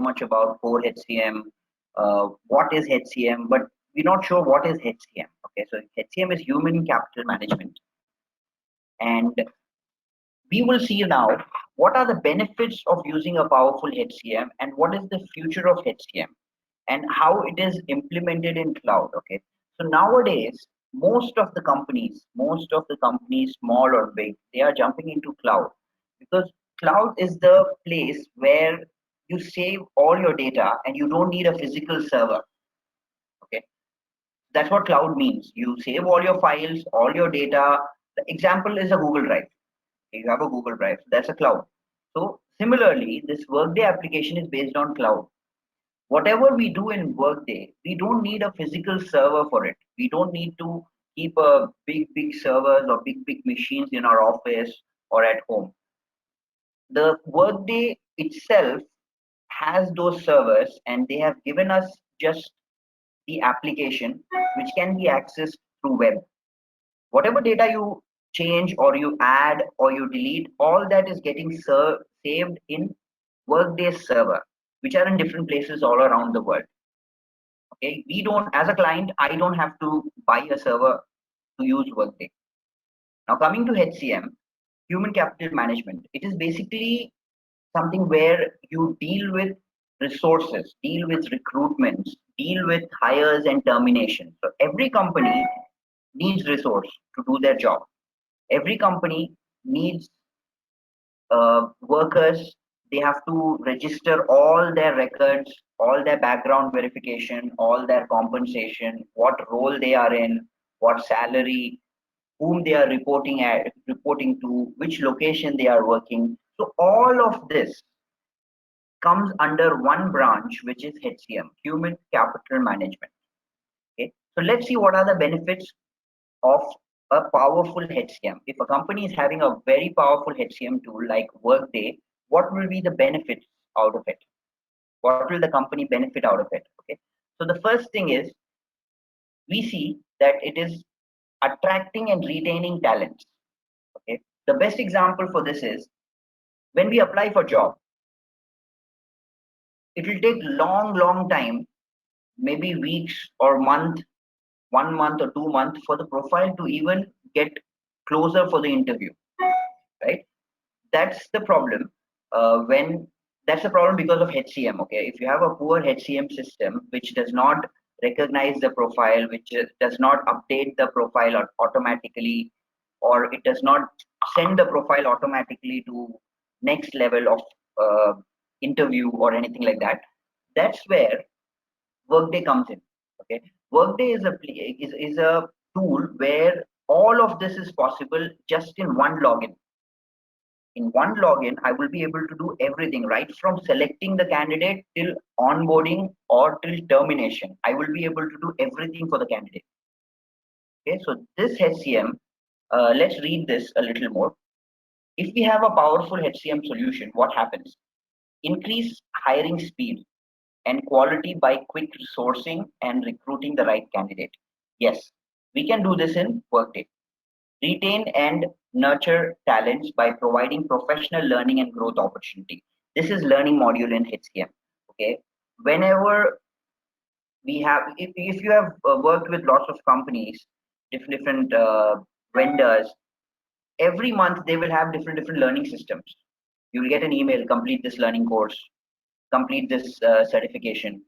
much about core HCM, what is HCM, but we're not sure what is HCM. Okay, so HCM is human capital management, and we will see now what are the benefits of using a powerful HCM and what is the future of HCM and how it is implemented in cloud. Okay, so nowadays most of the companies, small or big, they are jumping into cloud because cloud is the place where you save all your data and you don't need a physical server. Okay, that's what cloud means. You save all your files, all your data. The example is a Google Drive. You have a Google Drive, that's a cloud. So similarly, this Workday application is based on cloud. Whatever we do in Workday, we don't need a physical server for it. We don't need to keep a big servers or big machines in our office or at home. The Workday itself has those servers, and they have given us just the application which can be accessed through web. Whatever data you change or you add or you delete, all that is getting saved in Workday server, which are in different places all around the world. Okay, we don't, as a client, I don't have to buy a server to use Workday. Now coming to HCM, human capital management, it is basically something where you deal with resources, deal with recruitments, deal with hires and terminations. So every company needs resource to do their job. Every company needs workers. They have to register all their records, all their background verification, all their compensation, what role they are in, what salary, whom they are reporting to, which location they are working. So all of this comes under one branch, which is HCM, human capital management. Okay, so let's see what are the benefits of a powerful HCM. If a company is having a very powerful HCM tool like Workday, what will be the benefits out of it? What will the company benefit out of it? Okay, so the first thing is we see that it is attracting and retaining talents. Okay, the best example for this is when we apply for job, it will take long time, maybe weeks or month, 1 month or 2 months for the profile to even get closer for the interview, right? That's the problem. When That's the problem because of HCM. Okay, if you have a poor HCM system which does not recognize the profile, which does not update the profile automatically, or it does not send the profile automatically to next level of interview or anything like that, that's where Workday comes in. Okay, Workday is a tool where all of this is possible just in one login. In one login, I will be able to do everything right from selecting the candidate till onboarding or till termination. I will be able to do everything for the candidate. Okay, so this HCM, let's read this a little more. If we have a powerful HCM solution, what happens? Increase hiring speed and quality by quick sourcing and recruiting the right candidate. Yes, we can do this in Workday. Retain and nurture talents by providing professional learning and growth opportunity. This is learning module in HCM. Okay, whenever we have, if you have worked with lots of companies, different vendors, every month they will have different learning systems. You will get an email, complete this learning course, complete this certification.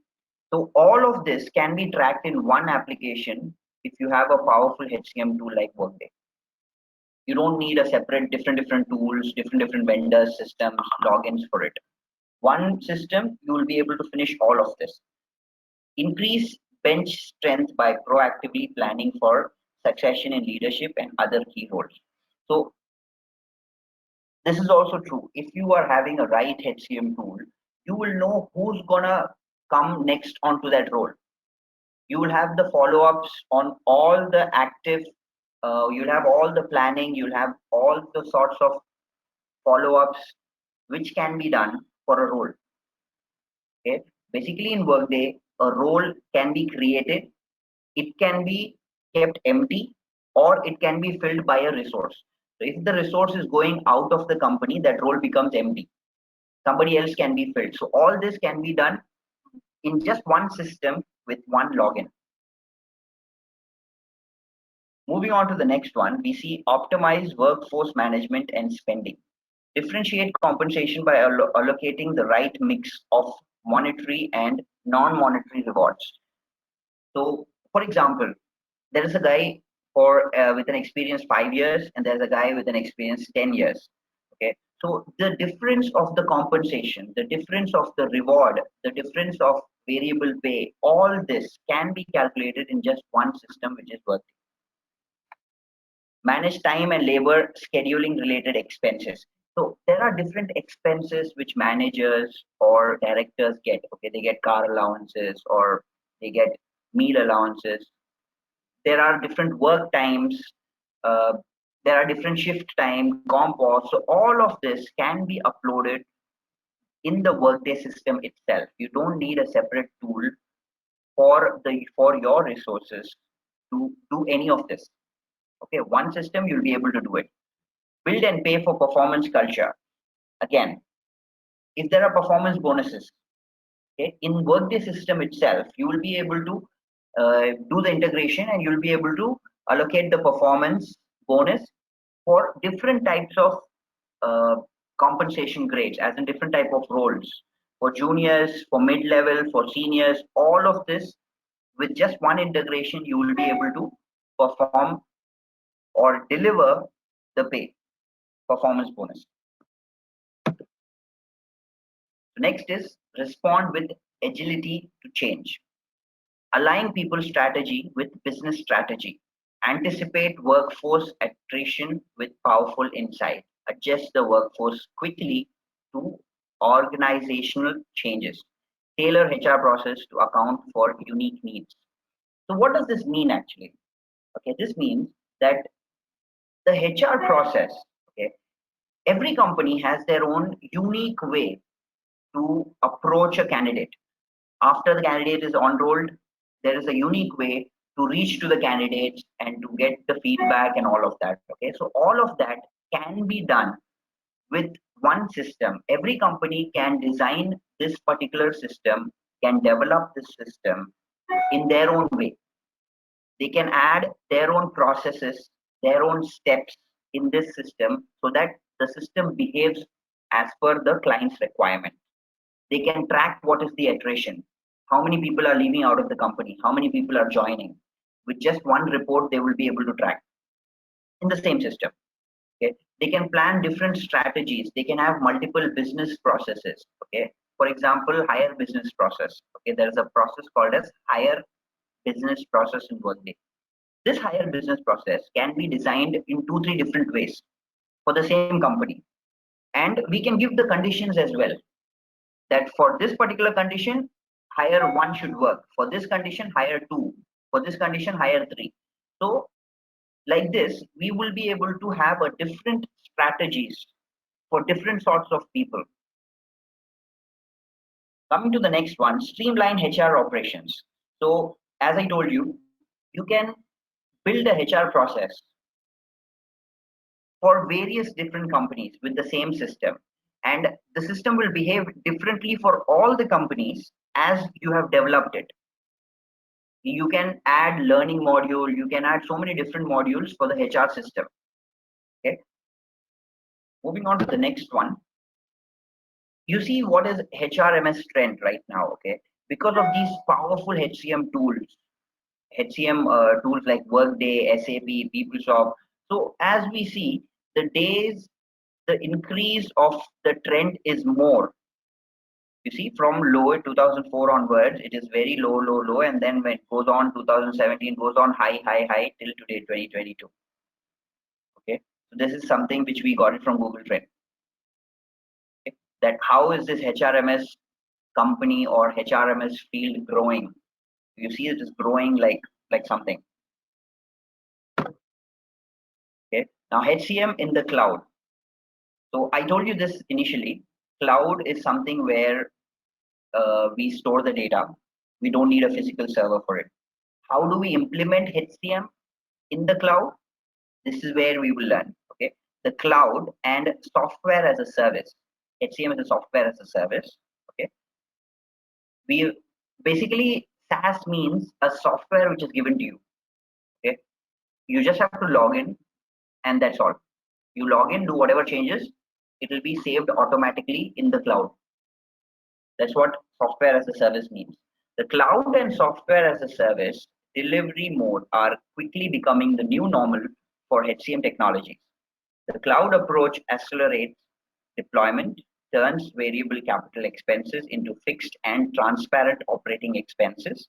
So all of this can be tracked in one application if you have a powerful HCM tool like Workday. You don't need a separate different tools, different vendors, systems, logins for it. One system, you will be able to finish all of this. Increase bench strength by proactively planning for succession in leadership and other key roles. So this is also true. If you are having a right HCM tool, you will know who's gonna come next onto that role. You will have the follow-ups on all the active, you'll have all the planning, you'll have all the sorts of follow-ups which can be done for a role. Okay, basically in Workday, a role can be created, it can be kept empty, or it can be filled by a resource. So if the resource is going out of the company, that role becomes empty. somebody else can be filled. So all this can be done in just one system with one login. Moving on to the next one, we see optimize workforce management and spending. Differentiate compensation by allocating the right mix of monetary and non-monetary rewards. So, for example, there is a guy for with an experience 5 years, and there's a guy with an experience 10 years. Okay, so the difference of the compensation, the difference of the reward, the difference of variable pay, all this can be calculated in just one system, which is Workday. Manage time and labor scheduling related expenses. So there are different expenses which managers or directors get. Okay, they get car allowances or they get meal allowances. There are different work times. Uh, there are different shift time, compost. So all of this can be uploaded in the Workday system itself. You don't need a separate tool for your resources to do any of this. Okay, one system you'll be able to do it. Build and pay for performance culture. Again, if there are performance bonuses, okay, in Workday system itself, you will be able to do the integration and you'll be able to allocate the performance bonus for different types of uh, compensation grades, as in different type of roles. For juniors, for mid-level, for seniors, all of this with just one integration, you will be able to perform or deliver the pay performance bonus. Next is respond with agility to change. Align people's strategy with business strategy. Anticipate workforce attrition with powerful insight. Adjust the workforce quickly to organizational changes. Tailor HR process to account for unique needs. So what does this mean actually? Okay, this means that the HR process, okay, every company has their own unique way to approach a candidate. After the candidate is enrolled, there is a unique way to reach to the candidates and to get the feedback and all of that. Okay, so all of that can be done with one system. Every company can design this particular system, can develop this system in their own way. They can add their own processes, their own steps in this system so that the system behaves as per the client's requirement. They can track what is the attrition, how many people are leaving out of the company, how many people are joining. With just one report, they will be able to track in the same system. Okay, they can plan different strategies. They can have multiple business processes. Okay, for example, hire business process. Okay, there is a process called as hire business process in Workday. This hire business process can be designed in 2-3 different ways for the same company, and we can give the conditions as well, that for this particular condition, hire one should work. For this condition, hire two. For this condition, hire three. So like this, we will be able to have a different strategies for different sorts of people. Coming to the next one, streamline HR operations. So as I told you, you can build a HR process for various different companies with the same system, and the system will behave differently for all the companies as you have developed it. You can add learning module, you can add so many different modules for the HR system. Okay, moving on to the next one, you see what is HRMS trend right now. Okay, because of these powerful HCM tools, tools like Workday, SAP, PeopleSoft. So as we see, the days, the increase of the trend is more. You see, from low 2004 onwards, it is very low, low, low, and then when it goes on 2017, goes on high, high, high till today 2022. Okay, so this is something which we got it from Google Trend. Okay? That how is this HRMS company or HRMS field growing? You see, it is growing like something. Okay, now HCM in the cloud. So I told you this initially. Cloud is something where we store the data. We don't need a physical server for it. How do we implement HCM in the cloud? This is where we will learn. Okay, the cloud and software as a service. HCM is a software as a service. Okay, we basically SaaS means a software which is given to you. Okay, you just have to log in, and that's all. You log in, do whatever changes, it will be saved automatically in the cloud. That's what software as a service means. The cloud and software as a service delivery mode are quickly becoming the new normal for HCM technologies. The cloud approach accelerates deployment, turns variable capital expenses into fixed and transparent operating expenses,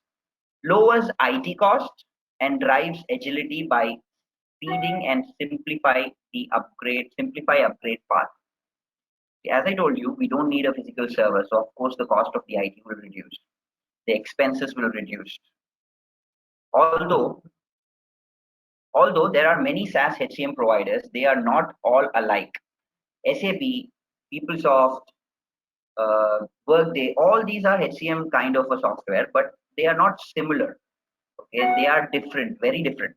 lowers IT costs, and drives agility by speeding and simplify upgrade path. As I told you, we don't need a physical server, so of course the cost of the IT will reduce. The expenses will reduce. Although, although there are many SaaS HCM providers, they are not all alike. SAP, PeopleSoft, Workday, all these are HCM kind of a software, but they are not similar. Okay, they are different, very different.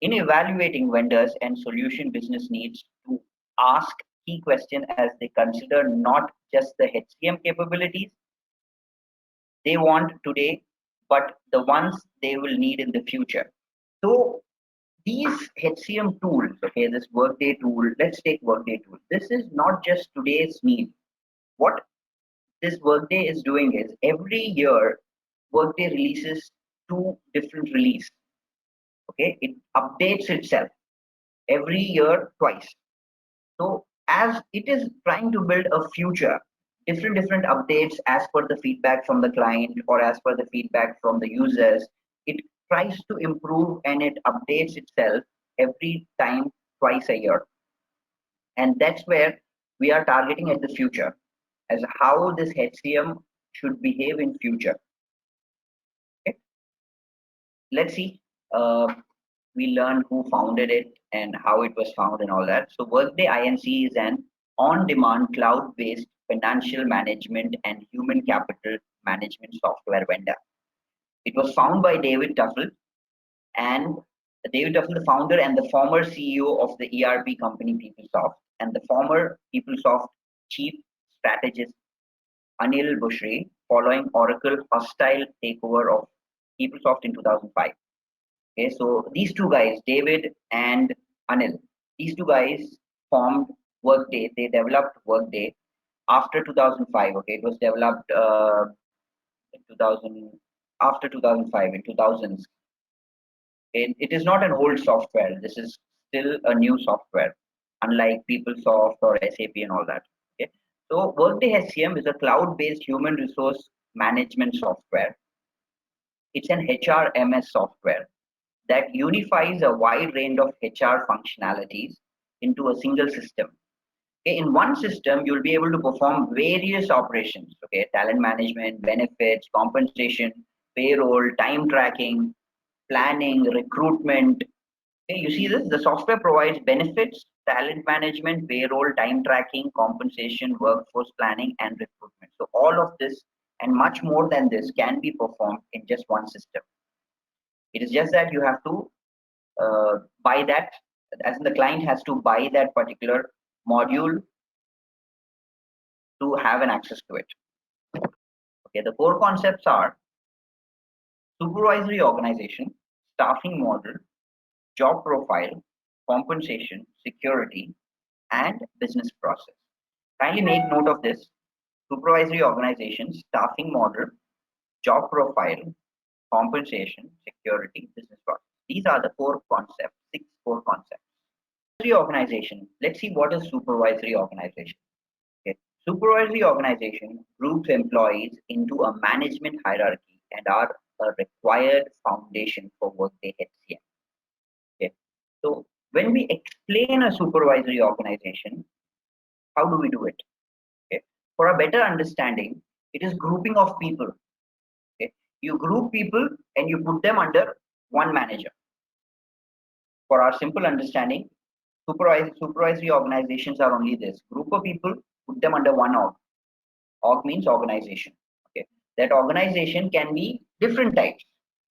In evaluating vendors and solution, business needs to ask key question as they consider not just the HCM capabilities they want today, but the ones they will need in the future. So these HCM tools, okay, this Workday tool, let's take Workday tool. This is not just today's need. What this Workday is doing is every year Workday releases two different release. Okay, it updates itself every year twice. So as it is trying to build a future, different updates as per the feedback from the client or as per the feedback from the users, it tries to improve and it updates itself every time twice a year. And that's where we are targeting at the future as how this HCM should behave in future. Okay? Let's see. We learned who founded it and how it was found and all that. So Workday Inc. is an on-demand cloud-based financial management and human capital management software vendor. It was founded by David Tuffle, and David Tuffle, the founder and the former CEO of the ERP company PeopleSoft, and the former PeopleSoft chief strategist Anil Bushri, following Oracle hostile takeover of PeopleSoft in 2005. Okay, so these two guys, David and Anil, these two guys formed Workday. They developed Workday after 2005. Okay, it was developed in 2000 after 2005 in 2000s. It is not an old software. This is still a new software, unlike PeopleSoft or SAP and all that. Okay, so Workday HCM is a cloud-based human resource management software. It's an HRMS software that unifies a wide range of HR functionalities into a single system. Okay, in one system, you'll be able to perform various operations. Okay, talent management, benefits, compensation, payroll, time tracking, planning, recruitment. Okay, you see this? The software provides benefits, talent management, payroll, time tracking, compensation, workforce planning, and recruitment. So all of this and much more than this can be performed in just one system. It is just that you have to buy that, as in the client has to buy that particular module to have an access to it. Okay, the core concepts are supervisory organization, staffing model, job profile, compensation, security, and business process. Kindly make note of this: supervisory organization, staffing model, job profile, compensation, security, business process. These are the core concepts, 6 core concepts. Supervisory organization. Let's see what is supervisory organization. Okay. Supervisory organization groups employees into a management hierarchy and are a required foundation for Workday HCM. Okay. So when we explain a supervisory organization, how do we do it? Okay. For a better understanding, it is grouping of people. Okay. You group people and you put them under one manager. For our simple understanding, supervisory organizations are only this: group of people, put them under one org. Org means organization. Okay, that organization can be different types.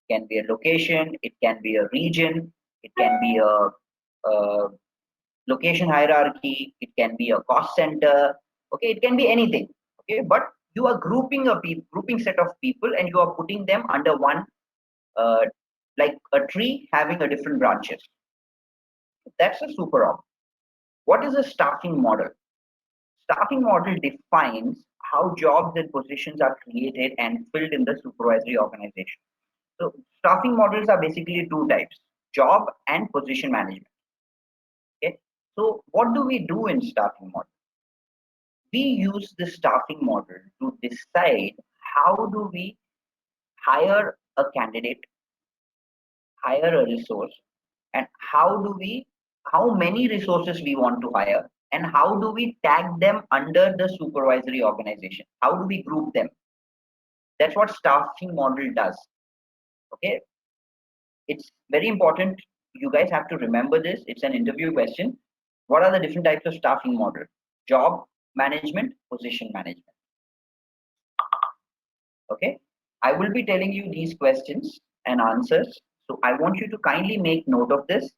It can be a location, it can be a region, it can be a location hierarchy, it can be a cost center, Okay, it can be anything. Okay, but you are grouping a grouping set of people and you are putting them under one, uh, like a tree having a different branches. That's a super op. What is a staffing model? Staffing model defines how jobs and positions are created and filled in the supervisory organization. So staffing models are basically two types: job and position management. Okay. So what do we do in staffing model? We use the staffing model to decide how do we hire a candidate, hire a resource, and how many resources we want to hire, and how do we tag them under the supervisory organization? How do we group them? That's what staffing model does. Okay, it's very important. You guys have to remember this. It's an interview question. What are the different types of staffing model? Job management, position management. Okay, I will be telling you these questions and answers. So I want you to kindly make note of this.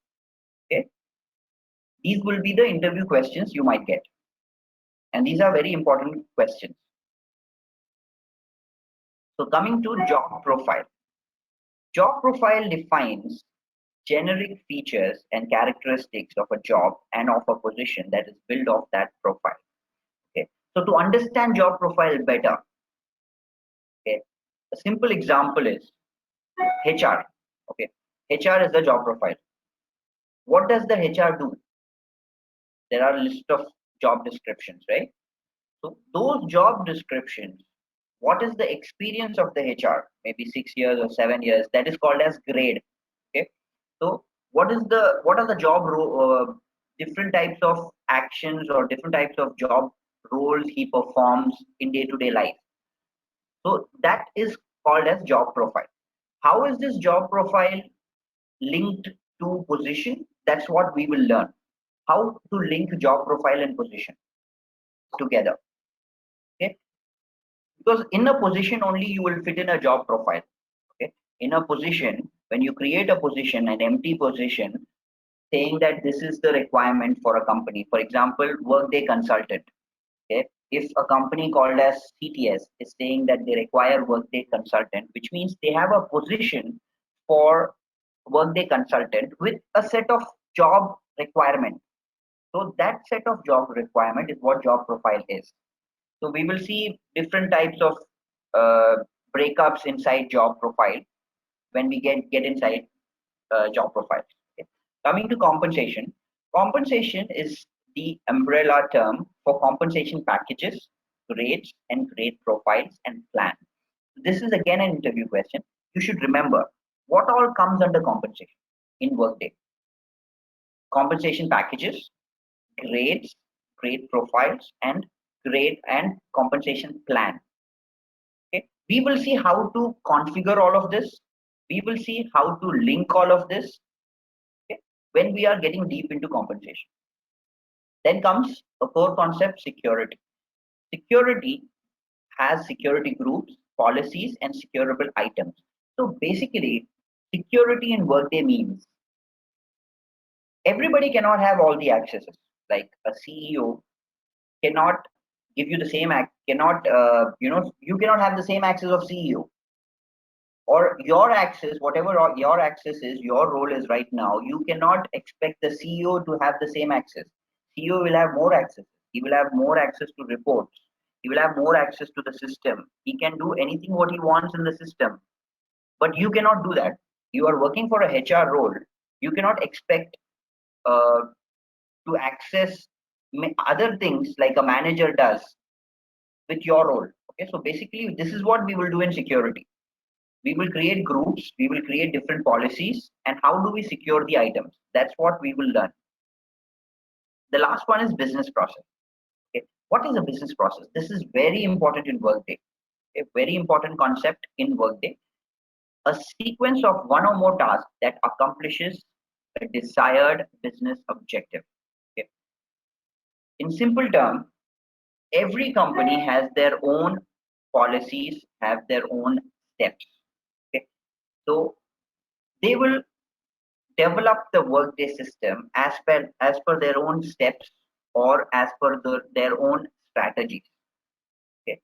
Okay, these will be the interview questions you might get. And these are very important questions. So coming to job profile. Job profile defines generic features and characteristics of a job and of a position that is built off that profile. Okay. So to understand job profile better, okay, a simple example is HR. Okay. HR is the job profile. What does the HR do? There are a list of job descriptions, right? So those job descriptions, what is the experience of the HR? Maybe 6 years or 7 years. That is called as grade. Okay. So what are the different types of actions or different types of job roles he performs in day-to-day life? So that is called as job profile. How is this job profile linked to position? That's what we will learn. How to link job profile and position together. Okay, because in a position only you will fit in a job profile. Okay, in a position, when you create a position, an empty position, saying that this is the requirement for a company, for example, Workday consultant. Okay, if a company called as CTS is saying that they require Workday consultant, which means they have a position for Workday consultant with a set of job requirement. So that set of job requirement is what job profile is. So we will see different types of uh, breakups inside job profile when we get inside job profile. Okay. Coming to compensation, compensation is the umbrella term for compensation packages, grades, and grade profiles and plan. This is again an interview question. You should remember what all comes under compensation in Workday: compensation packages, grades, grade profiles, and grade and compensation plan. Okay. We will see how to configure all of this. We will see how to link all of this, okay, when we are getting deep into compensation. Then comes a core concept: security. Security has security groups, policies, and securable items. So basically, security in Workday means everybody cannot have all the accesses. Like a CEO cannot give you the same cannot you cannot have the same access of CEO, or your access, whatever your access is, your role is right now. You cannot expect the CEO to have the same access. CEO will have more access. He will have more access to reports. He will have more access to the system. He can do anything what he wants in the system, but you cannot do that. You are working for a HR role. You cannot expect uh, to access other things like a manager does with your role. Okay, so basically this is what we will do in security. We will create groups, we will create different policies, and how do we secure the items? That's what we will learn. The last one is business process. Okay, what is a business process? This is very important in Workday. A very important concept in Workday: a sequence of one or more tasks that accomplishes a desired business objective. Okay. In simple terms, every company has their own policies, have their own steps. Okay. So they will develop the Workday system as per their own steps, or as per their own strategies. Okay,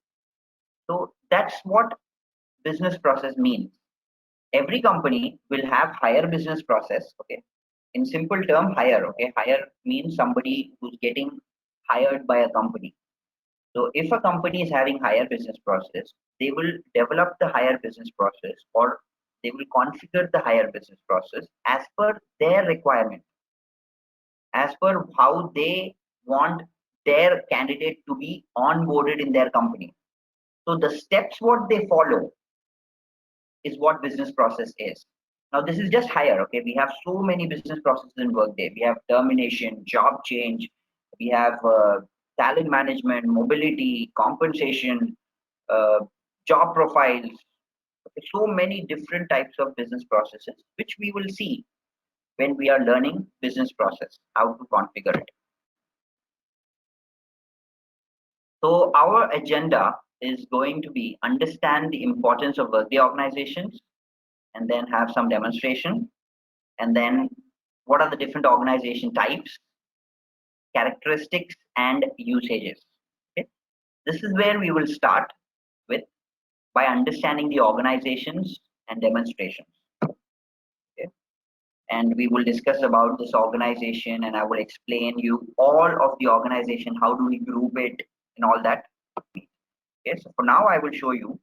so that's what business process means. Every company will have hire business process. Okay, in simple term, hire. Okay, hire means somebody who's getting hired by a company. So if a company is having hire business process, they will develop the hire business process, or they will configure the hire business process as per their requirement, as per how they want their candidate to be onboarded in their company. So the steps what they follow is what business process is. Now this is just hire. Okay, we have so many business processes in Workday. We have termination, job change, we have talent management, mobility, compensation, uh, job profiles. Okay, so many different types of business processes, which we will see when we are learning business process, how to configure it. So our agenda is going to be understand the importance of Workday organizations, and then have some demonstration, and then what are the different organization types, characteristics, and usages. Okay? This is where we will start with, by understanding the organizations and demonstrations. Okay? And we will discuss about this organization, and I will explain you all of the organization, how do we group it and all that. Okay, so for now I will show you